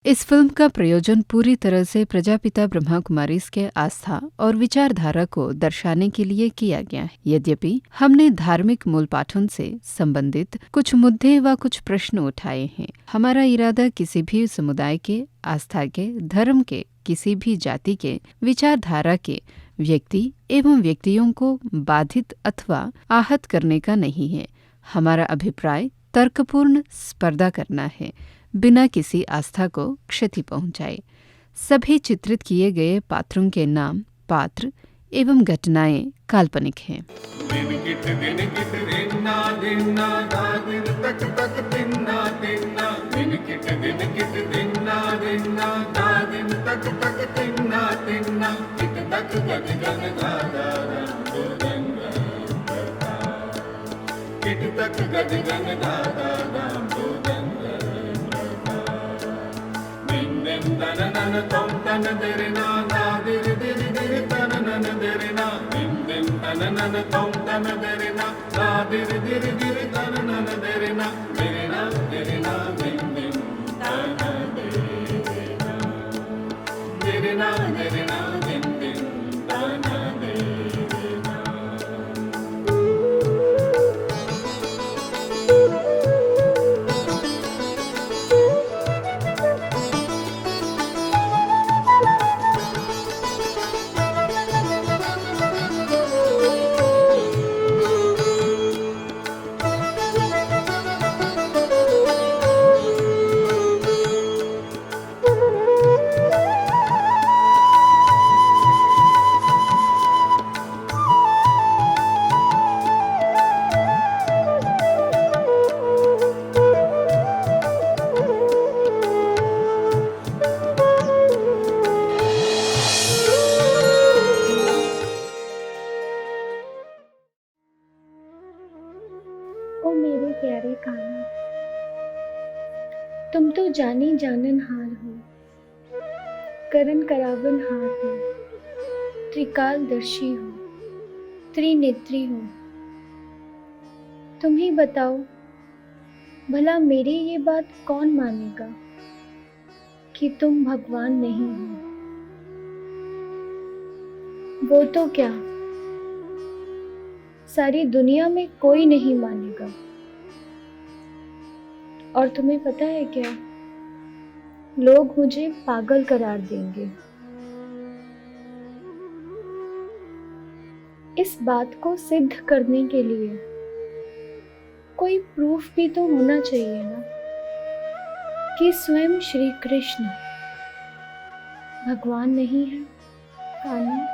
इस फिल्म का प्रयोजन पूरी तरह से प्रजापिता ब्रह्मा कुमारी के आस्था और विचारधारा को दर्शाने के लिए किया गया है। यद्यपि हमने धार्मिक मूल पाठों से संबंधित कुछ मुद्दे व कुछ प्रश्न उठाए हैं। हमारा इरादा किसी भी समुदाय के, आस्था के, धर्म के, किसी भी जाति के, विचारधारा के व्यक्ति एवं व्यक्तियों को बाधित अथवा आहत करने का नहीं है। हमारा अभिप्राय तर्कपूर्ण स्पर्धा करना है, बिना किसी आस्था को क्षति पहुंचाए। सभी चित्रित किए गए पात्रों के नाम, पात्र एवं घटनाएं काल्पनिक हैं। ओ मेरे प्यारे कान्हा, तुम तो जानी जानन हार हो, करन करावन हार हो, त्रिकालदर्शी हो, त्रिनेत्री हो। तुम ही बताओ, भला मेरी ये बात कौन मानेगा कि तुम भगवान नहीं हो? वो तो क्या, सारी दुनिया में कोई नहीं मानेगा। और तुम्हें पता है क्या, लोग मुझे पागल करार देंगे। इस बात को सिद्ध करने के लिए कोई प्रूफ भी तो होना चाहिए ना, कि स्वयं श्री कृष्ण भगवान नहीं है। कान्हा,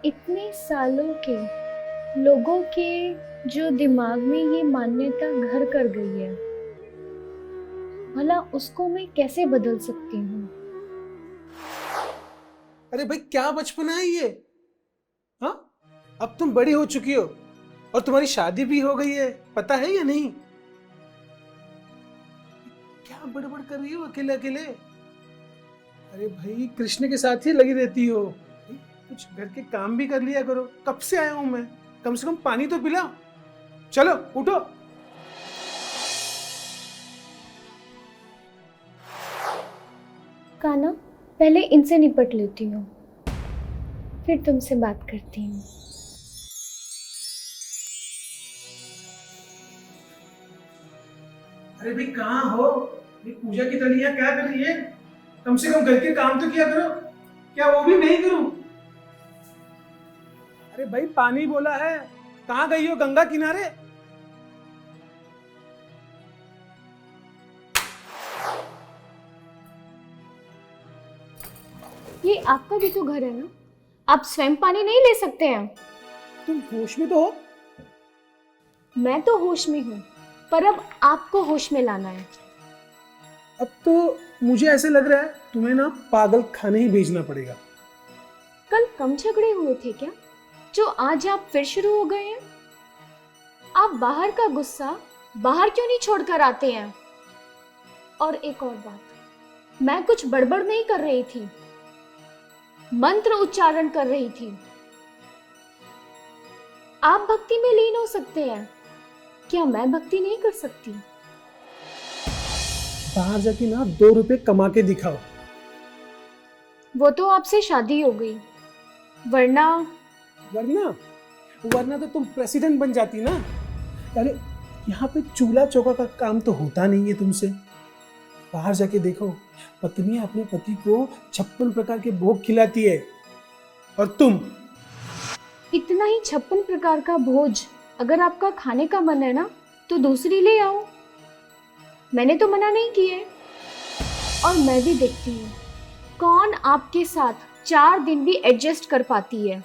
इतने सालों के लोगों के जो दिमाग में ये मान्यता घर कर गई है, भला उसको मैं कैसे बदल सकती हूँ? अरे भाई, क्या बचपना है ये? हाँ, अब तुम बड़ी हो चुकी हो और तुम्हारी शादी भी हो गई है, पता है या नहीं? क्या बड़बड़ कर रही हो अकेले अकेले? अरे भाई, कृष्ण के साथ ही लगी रहती हो। कुछ घर के काम भी कर लिया करो। कब से आया हूं मैं, कम से कम पानी तो पिलाओ। चलो उठो। कान्हा, पहले इनसे निपट लेती हूँ, फिर तुमसे बात करती हूँ। अरे भाई, कहाँ हो? ये पूजा की तैयारियां क्या कर रही है? कम से कम घर के काम तो किया करो। क्या वो भी नहीं करूं? अरे भाई, पानी बोला है। कहाँ गई हो गंगा किनारे? ये आपका भी तो घर है ना, आप स्वयं पानी नहीं ले सकते हैं? तुम होश में तो हो? मैं तो होश में हूँ, पर अब आपको होश में लाना है। अब तो मुझे ऐसे लग रहा है तुम्हें ना पागल खाने ही भेजना पड़ेगा। कल कम झगड़े हुए थे क्या, जो आज आप फिर शुरू हो गए हैं? आप बाहर का गुस्सा बाहर क्यों नहीं छोड़कर आते हैं? और एक और बात, मैं कुछ बड़बड़ नहीं कर रही थी, मंत्र उच्चारण कर रही थी। आप भक्ति में लीन हो सकते हैं, क्या मैं भक्ति नहीं कर सकती? बाहर जाके ना 2 रुपए कमा के दिखाओ। वो तो आपसे शादी हो गई, वरना वरना वरना तो तुम प्रेसिडेंट बन जाती ना। अरे यहाँ पे चूल्हा चौका का काम तो होता नहीं है तुमसे। बाहर जाके देखो, पत्नी अपने पति को 56 प्रकार के भोग खिलाती है, और तुम इतना ही 56 प्रकार का भोज अगर आपका खाने का मन है ना, तो दूसरी ले आओ। मैंने तो मना नहीं किया है। और मैं भी देखती हूँ कौन आपके साथ 4 दिन भी एडजस्ट कर पाती है।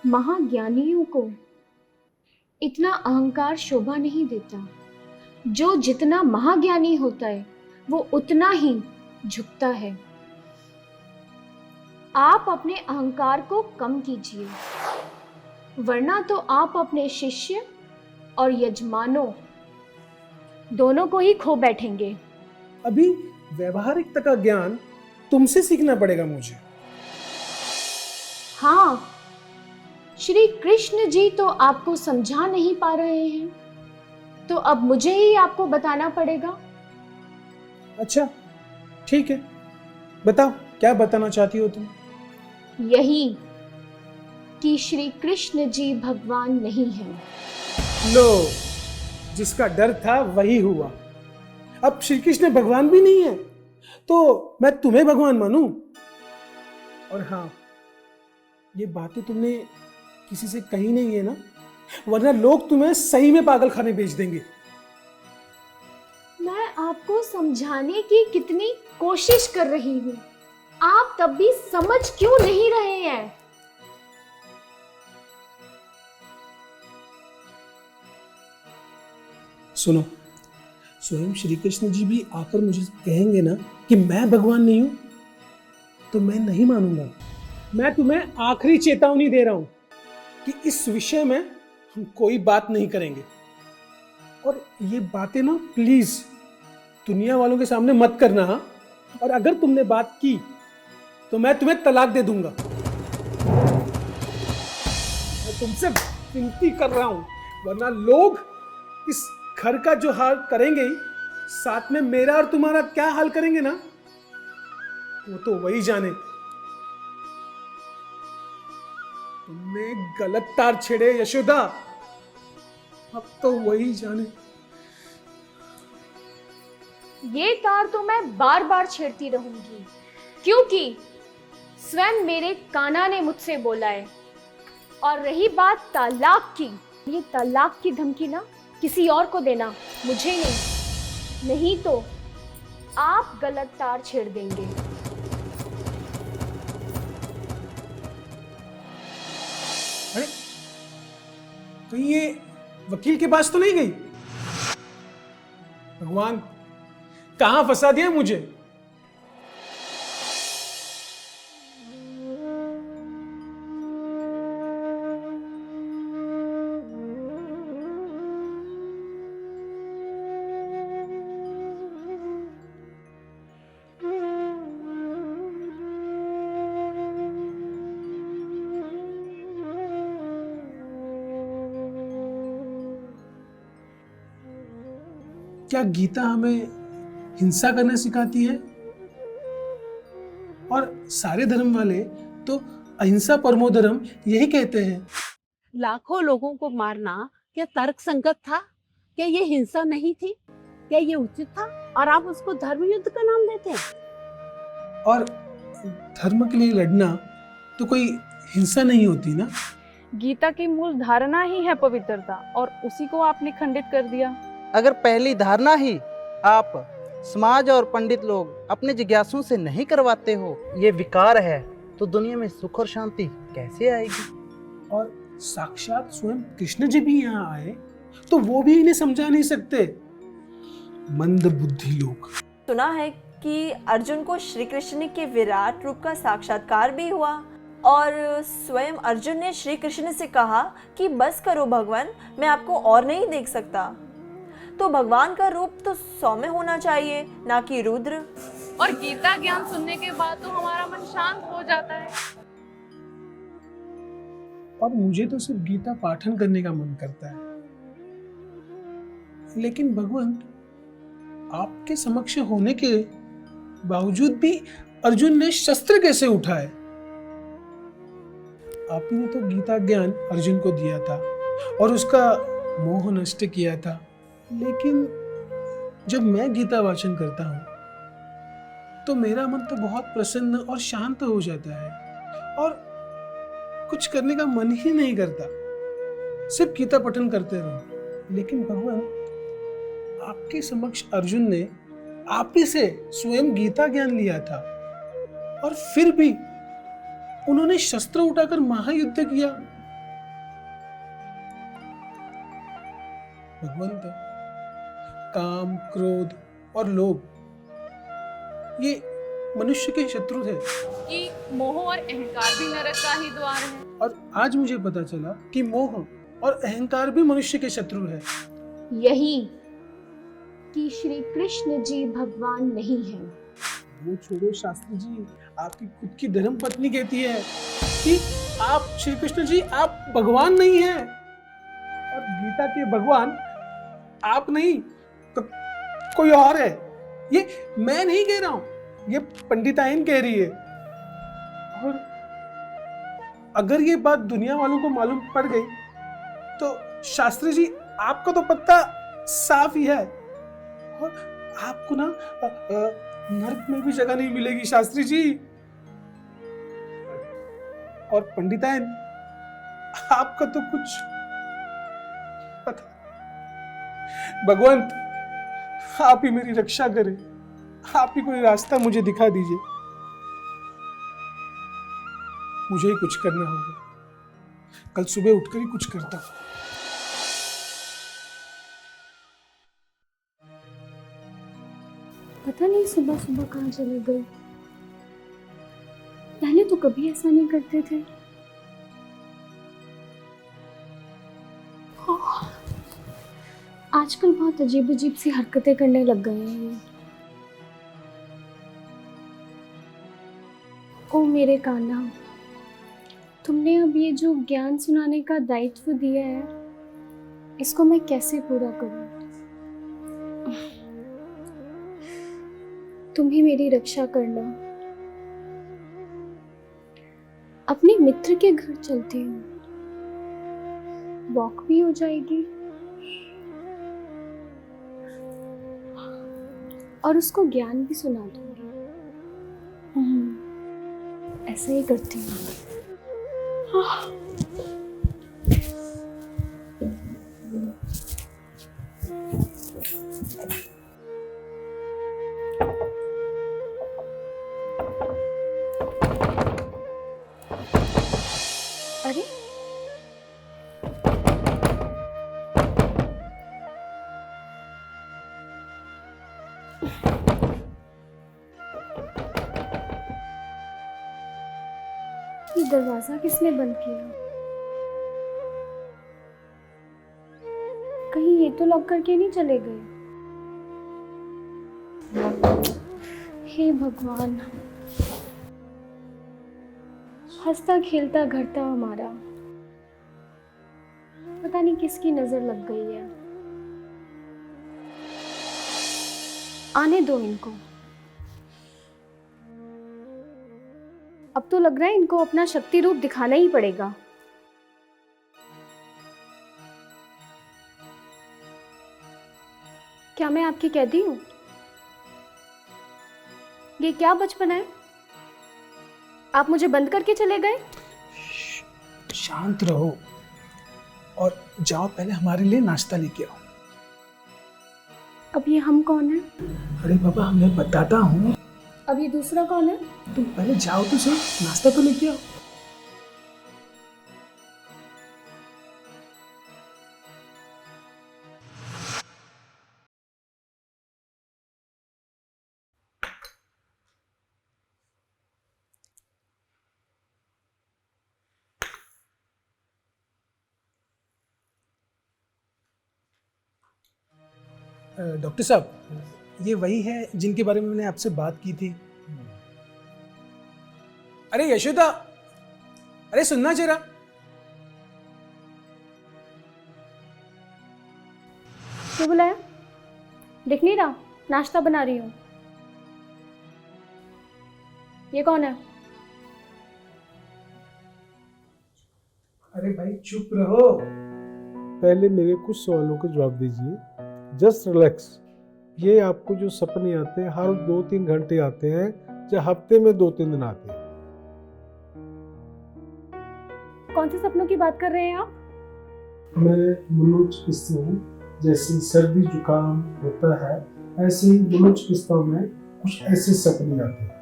महाज्ञानियों को इतना अहंकार शोभा नहीं देता। जो जितना महाज्ञानी होता है वो उतना ही झुकता है। आप अपने अहंकार को कम कीजिए, वरना तो आप अपने शिष्य और यजमानों दोनों को ही खो बैठेंगे। अभी व्यवहारिकता का ज्ञान तुमसे सीखना पड़ेगा मुझे। हाँ, श्री कृष्ण जी तो आपको समझा नहीं पा रहे हैं, तो अब मुझे ही आपको बताना पड़ेगा। अच्छा ठीक है, बताओ क्या बताना चाहती हो तुम। यही कि श्री कृष्ण जी भगवान नहीं हैं। लो, जिसका डर था वही हुआ। अब श्री कृष्ण भगवान भी नहीं है तो मैं तुम्हें भगवान मानूं? और हाँ, ये बातें तुमने किसी से कही नहीं है ना, वरना लोग तुम्हें सही में पागल खाने भेज देंगे। मैं आपको समझाने की कितनी कोशिश कर रही हूँ, आप तब भी समझ क्यों नहीं रहे हैं? सुनो, स्वयं श्री कृष्ण जी भी आकर मुझे कहेंगे ना कि मैं भगवान नहीं हूं, तो मैं नहीं मानूंगा। मैं तुम्हें आखिरी चेतावनी दे रहा हूं कि इस विषय में हम कोई बात नहीं करेंगे। और ये बातें ना प्लीज दुनिया वालों के सामने मत करना। हाँ? और अगर तुमने बात की तो मैं तुम्हें तलाक दे दूंगा। मैं तुमसे विनती कर रहा हूं, वरना लोग इस घर का जो हाल करेंगे ही, साथ में मेरा और तुम्हारा क्या हाल करेंगे ना, वो तो वही जाने। तुमने गलत तार छेड़े यशोदा, अब तो वही जाने। ये तार तो मैं बार बार छेड़ती रहूंगी, क्योंकि स्वयं मेरे कान्हा ने मुझसे बोला है। और रही बात तलाक की, ये तलाक की धमकी ना किसी और को देना, मुझे नहीं। नहीं तो आप गलत तार छेड़ देंगे। अरे कहीं ये वकील के पास तो नहीं गई? भगवान, कहां फंसा दिया मुझे? क्या गीता हमें हिंसा करना सिखाती है? और सारे धर्म वाले तो अहिंसा परमो धर्म यही कहते हैं। लाखों लोगों को मारना क्या तर्क संगत था? क्या ये हिंसा नहीं थी? क्या ये उचित था? और आप उसको धर्म युद्ध का नाम देते हैं? और धर्म के लिए लड़ना तो कोई हिंसा नहीं होती ना। गीता की मूल धारणा ही है पवित्रता, और उसी को आपने खंडित कर दिया। अगर पहली धारणा ही आप समाज और पंडित लोग अपने जिज्ञासुओं से नहीं करवाते हो, ये विकार है, तो दुनिया में सुख और शांति कैसे आएगी? और साक्षात स्वयं कृष्ण जी भी यहाँ आए तो वो भी इन्हें समझा नहीं सकते। मंद बुद्धि लोग। सुना है कि अर्जुन को श्री कृष्ण के विराट रूप का साक्षात्कार भी हुआ, और स्वयं अर्जुन ने श्री कृष्ण से कहा कि बस करो भगवान, मैं आपको और नहीं देख सकता। तो भगवान का रूप तो सौम्य होना चाहिए, ना कि रुद्र। और गीता ज्ञान सुनने के बाद तो हमारा मन शांत हो जाता है। और मुझे तो सिर्फ गीता पाठन करने का मन करता है। लेकिन भगवान, आपके समक्ष होने के बावजूद भी अर्जुन ने शस्त्र कैसे उठाए? आप ही ने तो गीता ज्ञान अर्जुन को दिया था और उसका मोह नष्ट किया था। लेकिन जब मैं गीता वाचन करता हूं तो मेरा मन तो बहुत प्रसन्न और शांत हो जाता है और कुछ करने का मन ही नहीं करता, सिर्फ गीता पठन करते रहो। लेकिन भगवान, आपके समक्ष अर्जुन ने आप ही से स्वयं गीता ज्ञान लिया था और फिर भी उन्होंने शस्त्र उठाकर महायुद्ध किया। भगवंत, काम, क्रोध और लोभ ये मनुष्य के शत्रु थे कि मोह और अहंकार भी नरक का ही द्वार है। और आज मुझे पता चला कि मोह और अहंकार भी मनुष्य के शत्रु है। यही कि श्री कृष्ण जी भगवान नहीं है। वो छोड़ो शास्त्री जी, आपकी खुद की धर्म पत्नी कहती है कि आप श्री कृष्ण जी आप भगवान नहीं हैं और गीता के भगवान आप नहीं तो कोई और है। ये मैं नहीं कह रहा हूं, ये पंडिताइन कह रही है। और अगर ये बात दुनिया वालों को मालूम पड़ गई तो शास्त्री जी आपका तो पत्ता साफ ही है और आपको ना नरक में भी जगह नहीं मिलेगी शास्त्री जी। और पंडिताइन, आपका तो कुछ पता। भगवंत, आप ही मेरी रक्षा करें, आप ही कोई रास्ता मुझे दिखा दीजिए। मुझे ही कुछ करना होगा, कल सुबह उठकर ही कुछ करता हूं। पता नहीं सुबह सुबह कहाँ चले गए। पहले तो कभी ऐसा नहीं करते थे। आजकल बहुत अजीब अजीब सी हरकतें करने लग गए हैं ये। ओ मेरे कान्हा, तुमने अब ये जो ज्ञान सुनाने का दायित्व दिया है, इसको मैं कैसे पूरा करूं? तुम ही मेरी रक्षा करना। अपने मित्र के घर चलती हूँ, वॉक भी हो जाएगी और उसको ज्ञान भी सुना दूंगी। ऐसा ही करती हूँ। अरे ये दरवाजा किसने बंद किया? कहीं ये तो लॉक करके नहीं चले गए? हे भगवान, हंसता खेलता घर था हमारा, पता नहीं किसकी नजर लग गई है। आने दो इनको। अब तो लग रहा है इनको अपना शक्ति रूप दिखाना ही पड़ेगा। क्या मैं आपकी कैदी हूं? ये क्या बचपन है? आप मुझे बंद करके चले गए? शांत रहो और जाओ, पहले हमारे लिए नाश्ता लेके आओ। अब ये हम कौन है? अरे बाबा, मैं बताता हूँ। अब ये दूसरा कौन है? तुम पहले जाओ तो सही, नाश्ता तो लेके आओ। डॉक्टर साहब, ये वही है जिनके बारे में मैंने आपसे बात की थी। अरे यशोदा, अरे सुनना जरा। क्यों बुलाया? दिख नहीं रहा? नाश्ता बना रही हूँ। ये कौन है? अरे भाई चुप रहो, पहले मेरे कुछ सवालों के जवाब दीजिए। Just relax. ये आपको जो सपने आते हैं हर 2-3 घंटे आते हैं या हफ्ते में 2-3 दिन आते हैं? कौन से सपनों की बात कर रहे हैं आप? मैं मनोचिकित्सक हूँ। जैसे सर्दी जुकाम होता है ऐसे ही मनोचिकित्साओं में कुछ ऐसे सपने आते हैं।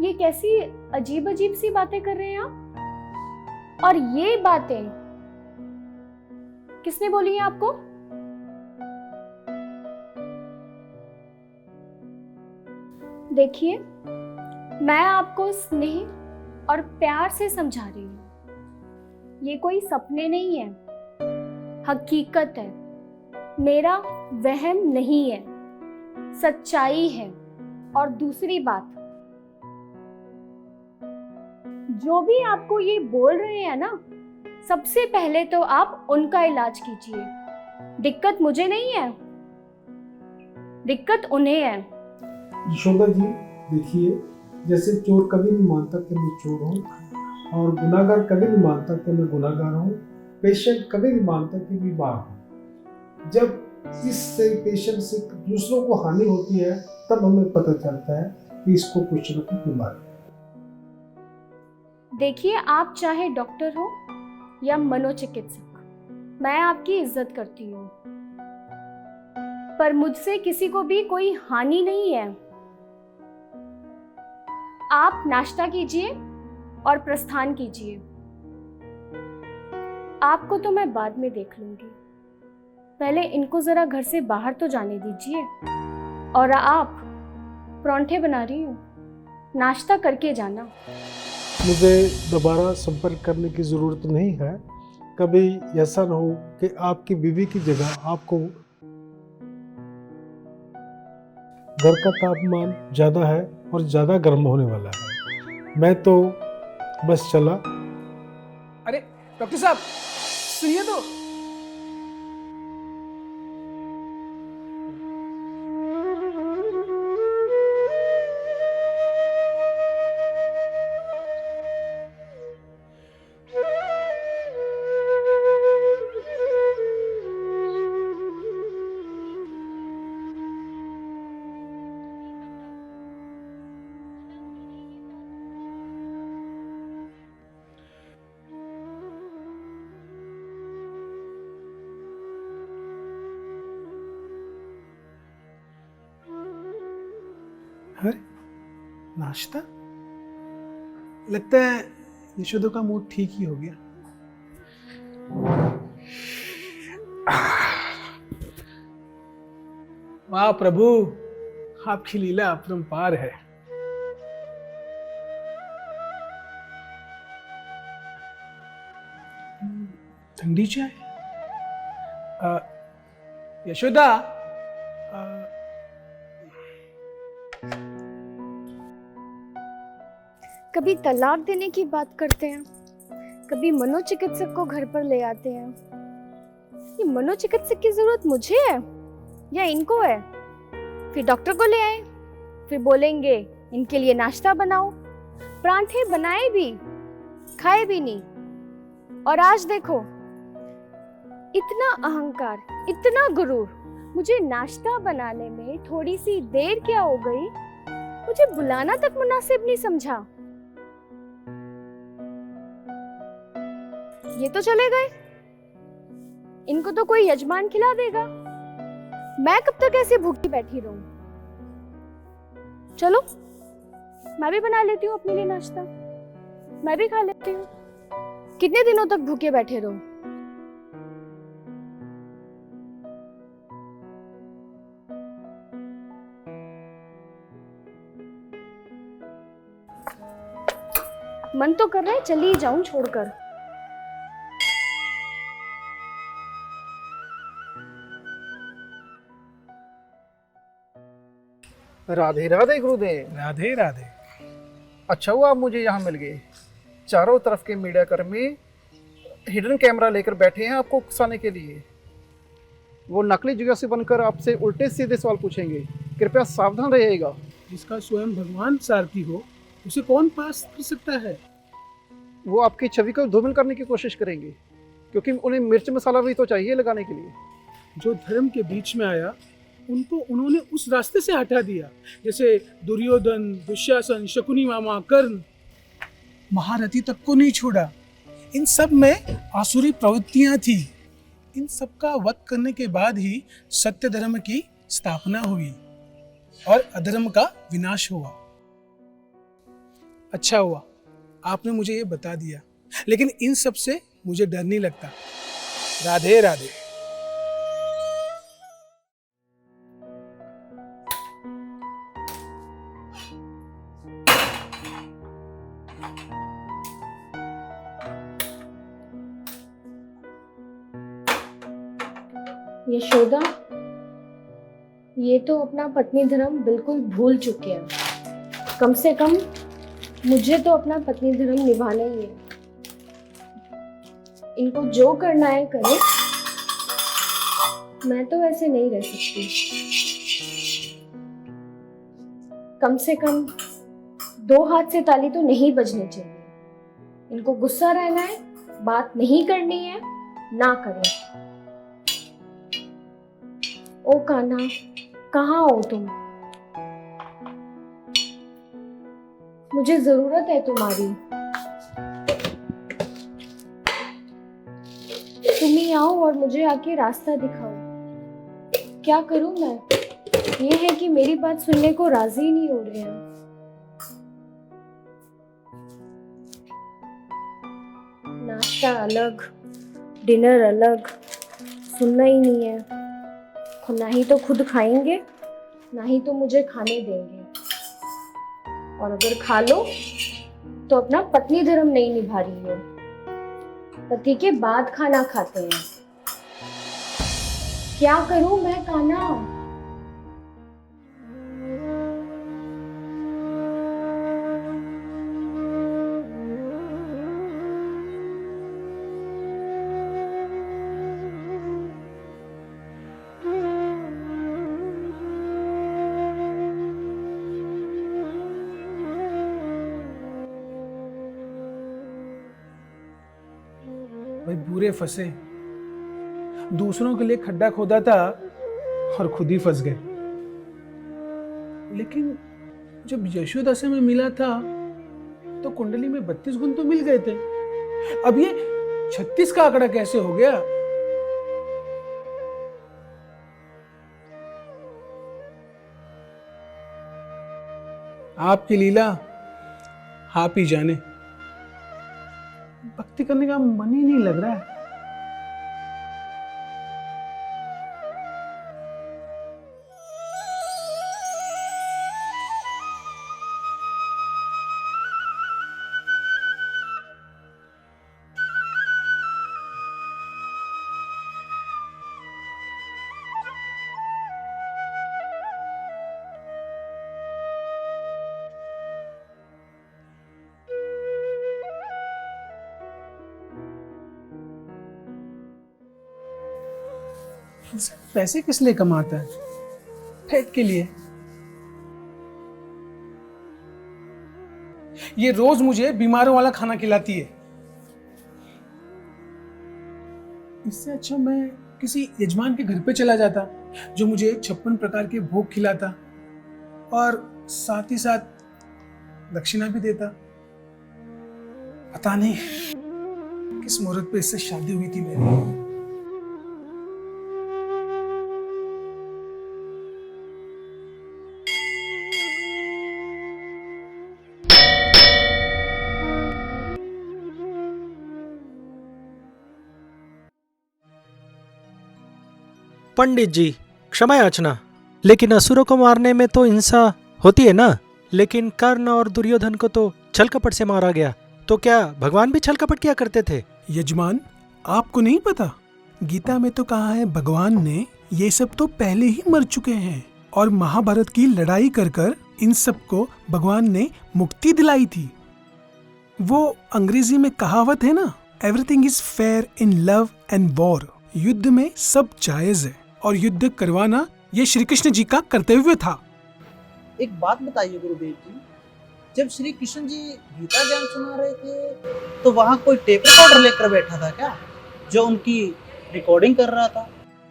ये कैसी अजीब अजीब सी बातें कर रहे हैं आप? और ये बातें किसने बोली है आपको? देखिए, मैं आपको स्नेह और प्यार से समझा रही हूँ। ये कोई सपने नहीं है, हकीकत है। मेरा वहम नहीं है, सच्चाई है। और दूसरी बात, जो भी आपको ये बोल रहे हैं ना, सबसे पहले तो आप उनका इलाज कीजिए। दिक्कत मुझे नहीं है, दिक्कत उन्हें है। यशोदा जी देखिए, जैसे चोर कभी नहीं मानता कि मैं चोर हूँ, और गुनाहगार कभी नहीं मानता कि मैं गुनाहगार हूँ, पेशेंट कभी नहीं मानता कि बीमार हूँ। जब इससे पेशेंट से दूसरों को हानि होती है तब हमें पता चलता है कि इसको कुछ न कुछ बीमारी है। देखिए, आप चाहे डॉक्टर हो या मनोचिकित्सक, मैं आपकी इज्जत करती हूँ, पर मुझसे किसी को भी कोई हानि नहीं है। आप नाश्ता कीजिए और प्रस्थान कीजिए। आपको तो मैं बाद में देख लूंगी, पहले इनको जरा घर से बाहर तो जाने दीजिए। और आप, परांठे बना रही हूँ, नाश्ता करके जाना। मुझे दोबारा संपर्क करने की ज़रूरत नहीं है। कभी ऐसा ना हो कि आपकी बीवी की जगह आपको घर का तापमान ज़्यादा है और ज़्यादा गर्म होने वाला है। मैं तो बस चला। अरे डॉक्टर साहब सुनिए तो। अरे नाश्ता, लगता है यशोदा का मूड ठीक ही हो गया। वाह प्रभु, आपकी लीला अपरंपार है। ठंडी चाय। यशोदा, कभी तलाक देने की बात करते हैं, कभी मनोचिकित्सक को घर पर ले आते हैं। ये मनोचिकित्सक की जरूरत मुझे है या इनको है? फिर डॉक्टर को ले आए, फिर बोलेंगे इनके लिए नाश्ता बनाओ। परांठे बनाए भी, खाए भी नहीं। और आज देखो, इतना अहंकार, इतना गुरूर। मुझे नाश्ता बनाने में थोड़ी सी देर क्या हो गई, मुझे बुलाना तक मुनासिब नहीं समझा। ये तो चले गए, इनको तो कोई यजमान खिला देगा। मैं कब तक ऐसे भूखी बैठी रहूं? चलो, मैं भी बना लेती हूँ अपने लिए नाश्ता, मैं भी खा लेती हूँ। कितने दिनों तक भूखे बैठे रहो? मन तो कर रहा है चली जाऊं छोड़कर। राधे राधे गुरुदेव। राधे राधे। अच्छा हुआ आप मुझे यहाँ मिल गए। चारों तरफ के मीडिया कर्मी हिडन कैमरा लेकर बैठे हैं आपको उकसाने के लिए। वो नकली जिज्ञासु बनकर आपसे उल्टे सीधे सवाल पूछेंगे। कृपया सावधान रहिएगा। जिसका स्वयं भगवान सारथी हो उसे कौन पास कर सकता है? वो आपकी छवि को धूमिल करने की कोशिश करेंगे, क्योंकि उन्हें मिर्च मसाला भी तो चाहिए लगाने के लिए। जो धर्म के बीच में आया उनको उन्होंने उस रास्ते से हटा दिया, जैसे दुर्योधन, दुशासन, शकुनी मामा, कर्ण, महारथी तक को नहीं छोड़ा। इन सब में आसुरी प्रवृत्तियां थी। इन सब का वध करने के बाद ही सत्य धर्म की स्थापना हुई और अधर्म का विनाश हुआ। अच्छा हुआ आपने मुझे ये बता दिया, लेकिन इन सब से मुझे डर नहीं लगता। राधे राधे। यशोदा, ये तो अपना पत्नी धर्म बिल्कुल भूल चुके हैं। कम से कम मुझे तो अपना पत्नी धर्म निभाना ही है। इनको जो करना है करे, मैं तो ऐसे नहीं रह सकती। कम से कम 2 हाथ से ताली तो नहीं बजनी चाहिए। इनको गुस्सा रहना है, बात नहीं करनी है, ना करें। ओ कान्हा, कहाँ हो तुम? मुझे जरूरत है तुम्हारी। तुम ही आओ और मुझे आके रास्ता दिखाओ। क्या करूं मैं? ये है कि मेरी बात सुनने को राजी ही नहीं हो रहे हैं। नाश्ता अलग, डिनर अलग, सुनना ही नहीं है। ना ही तो खुद खाएंगे, ना ही तो मुझे खाने देंगे। और अगर खा लो तो अपना पत्नी धर्म नहीं निभा रही हो। पति के बाद खाना खाते हैं। क्या करूं मैं कान्हा? भाई बुरे फंसे, दूसरों के लिए खड्डा खोदा था और खुद ही फंस गए। लेकिन जब यशोदा से मैं मिला था तो कुंडली में 32 गुण तो मिल गए थे। अब ये 36 का आंकड़ा कैसे हो गया? आपकी लीला आप ही जाने। भक्ति करने का मन ही नहीं लग रहा है। पैसे किस लिए कमाता है? पेट के लिए। ये रोज मुझे बीमारों वाला खाना खिलाती है। इससे अच्छा मैं किसी यजमान के घर पे चला जाता जो मुझे 56 प्रकार के भोग खिलाता और साथ ही साथ दक्षिणा भी देता। पता नहीं किस मुहूर्त पे इससे शादी हुई थी मेरी। पंडित जी, क्षमा याचना, लेकिन असुरों को मारने में तो हिंसा होती है ना? लेकिन कर्ण और दुर्योधन को तो छल कपट से मारा गया, तो क्या भगवान भी छल कपट किया करते थे? यजमान, आपको नहीं पता? गीता में तो कहा है भगवान ने ये सब तो पहले ही मर चुके हैं और महाभारत की लड़ाई कर कर इन सब को भगवान ने मुक्ति दिलाई थी। वो अंग्रेजी में कहावत है ना, everything is fair in love and war. युद्ध में सब जायज है और युद्ध करवाना ये श्री कृष्ण जी का कर्तव्य था। एक बात बताइए गुरुदेव जी, जब श्री कृष्ण जी गीता ज्ञान सुना रहे थे तो वहाँ कोई टेप रिकॉर्डर लेकर बैठा था क्या, जो उनकी रिकॉर्डिंग कर रहा था?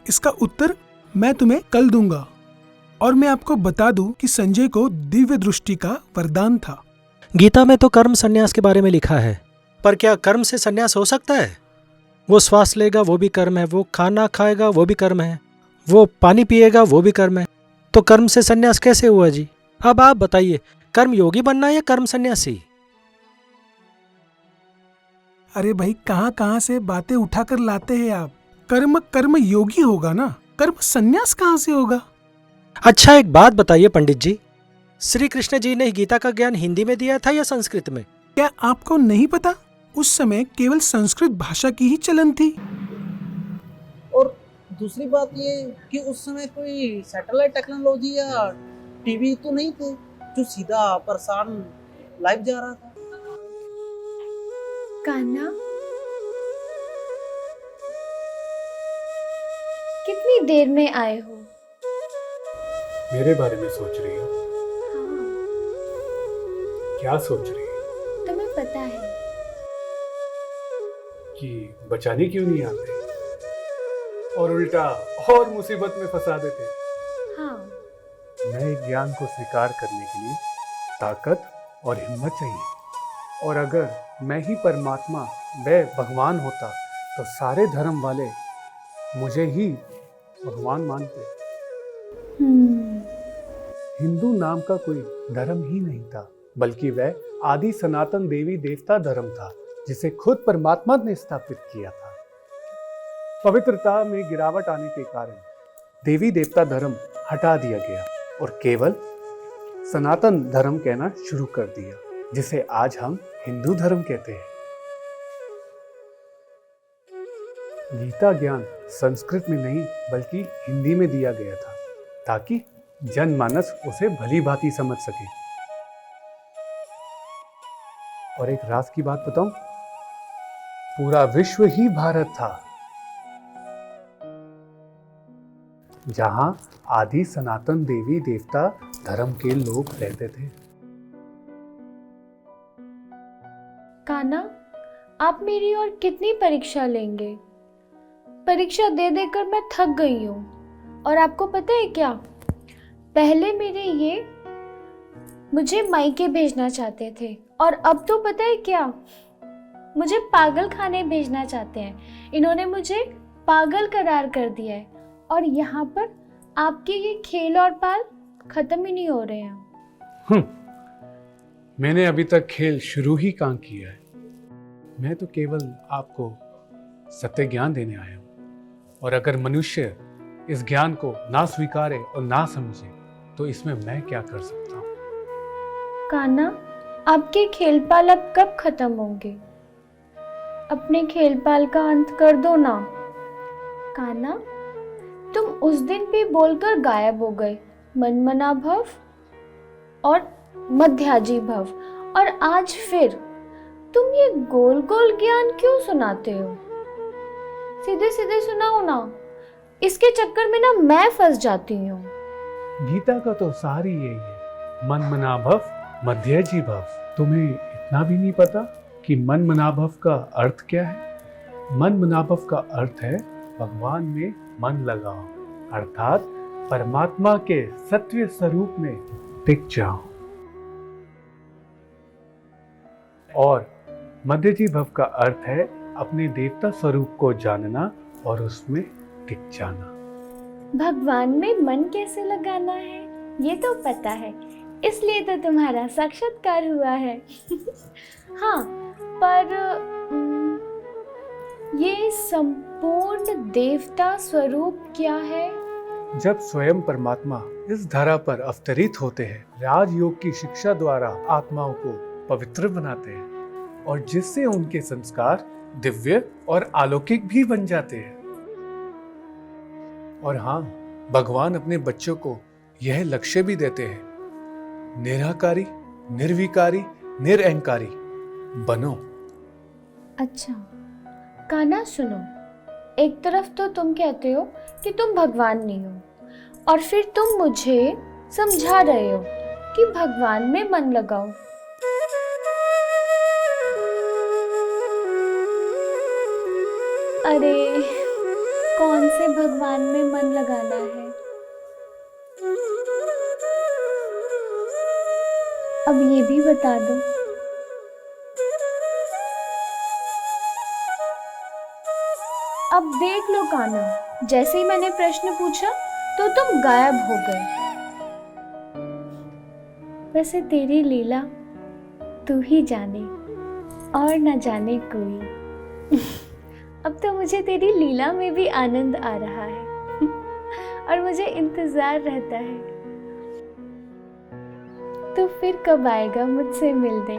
इसका उत्तर मैं तुम्हें कल दूंगा। और मैं आपको बता दूं कि संजय को दिव्य दृष्टि का वरदान था। गीता में तो कर्म संन्यास के बारे में लिखा है, पर क्या कर्म से संन्यास हो सकता है? वो श्वास लेगा वो भी कर्म है, वो खाना खाएगा वो भी कर्म है, वो पानी पिएगा वो भी कर्म है, तो कर्म से संन्यास कैसे हुआ जी? अब आप बताइए, कर्म योगी बनना या कर्म संन्यासी? अरे भाई, कहाँ कहाँ से बातें उठाकर लाते हैं आप। कर्म योगी होगा ना, कर्म संन्यास कहाँ से होगा? अच्छा एक बात बताइए पंडित जी, श्री कृष्ण जी ने गीता का ज्ञान हिंदी में दिया था या संस्कृत में? क्या आपको नहीं पता? उस समय केवल संस्कृत भाषा की ही चलन थी। और दूसरी बात ये कि उस समय कोई सैटेलाइट टेक्नोलॉजी या टीवी तो नहीं थे जो सीधा प्रसारण लाइव जा रहा था। कान्हा, कितनी देर में आए हो? मेरे बारे में सोच रही हो? हाँ, क्या सोच रही हो? तुम्हें पता है कि बचाने क्यों नहीं आते और उल्टा और मुसीबत में फंसा देते? हाँ, नए ज्ञान को स्वीकार करने के लिए ताकत और हिम्मत चाहिए। और अगर मैं ही परमात्मा व भगवान होता तो सारे धर्म वाले मुझे ही भगवान मानते। हिंदू नाम का कोई धर्म ही नहीं था, बल्कि वह आदि सनातन देवी देवता धर्म था जिसे खुद परमात्मा ने स्थापित किया था। पवित्रता में गिरावट आने के कारण देवी देवता धर्म हटा दिया गया और केवल सनातन धर्म कहना शुरू कर दिया, जिसे आज हम हिंदू धर्म कहते हैं। गीता ज्ञान संस्कृत में नहीं बल्कि हिंदी में दिया गया था ताकि जनमानस उसे भली भांति समझ सके। और एक राज की बात बताऊं, पूरा विश्व ही भारत था जहां आदि सनातन देवी देवता धर्म के लोग रहते थे। कान्हा, आप मेरी और कितनी परीक्षा लेंगे? परीक्षा दे देकर मैं थक गई हूँ। और आपको पता है क्या, पहले मुझे मायके भेजना चाहते थे और अब तो पता है क्या, मुझे पागल खाने भेजना चाहते हैं। इन्होंने मुझे पागल करार कर दिया है और यहाँ पर आपके ये खेल और पाल खत्म ही नहीं हो रहे हैं। मैंने अभी तक खेल शुरू ही कहाँ किया है। मैं तो केवल आपको सत्य ज्ञान देने आया हूँ, और अगर मनुष्य इस ज्ञान को ना स्वीकारे और ना समझे तो इसमें मैं क्या कर सकता हूँ? कान्हा, आपके खेल पाल अब कब खत्म होंगे? अपने खेल पाल का अंत कर दो ना। कान्हा, तुम उस दिन भी बोलकर गायब हो गए, मनमना भव और मध्याजी भव, और आज फिर तुम ये गोल गोल ज्ञान क्यों सुनाते हो? सीधे सीधे सुनाओ ना, इसके चक्कर में ना मैं फंस जाती हूँ। गीता का तो सार ही यही है, मनमना भव मध्यजी भव। तुम्हें इतना भी नहीं पता कि मनमना भव का अर्थ क्या है? मनमना भव का अर्थ है भगवान में मन लगाओ, अर्थात परमात्मा के सत्य स्वरूप में टिक जाओ। और मध्यजी भव का अर्थ है अपने देवता स्वरूप को जानना और उसमें टिक जाना। भगवान में मन कैसे लगाना है ये तो पता है, इसलिए तो तुम्हारा साक्षात्कार हुआ है। हाँ, पर ये संपूर्ण देवता स्वरूप क्या है? जब स्वयं परमात्मा इस धरा पर अवतरित होते हैं, राजयोग की शिक्षा द्वारा आत्माओं को पवित्र बनाते हैं और जिससे उनके संस्कार दिव्य और अलौकिक भी बन जाते हैं। और हाँ, भगवान अपने बच्चों को यह लक्ष्य भी देते हैं, निराकारी, निर्विकारी, निरअहंकारी बनो। अच्छा कान्हा, सुनो, एक तरफ तो तुम कहते हो कि तुम भगवान नहीं हो, और फिर तुम मुझे समझा रहे हो कि भगवान में मन लगाओ। अरे कौन से भगवान में मन लगाना है? अब ये भी बता दो। अब देख लो कान्हा, जैसे ही मैंने प्रश्न पूछा तो तुम गायब हो गए। वैसे तेरी लीला तू ही जाने और न जाने कोई। अब तो मुझे तेरी लीला में भी आनंद आ रहा है और मुझे इंतजार रहता है तो फिर कब आएगा मुझसे मिलने।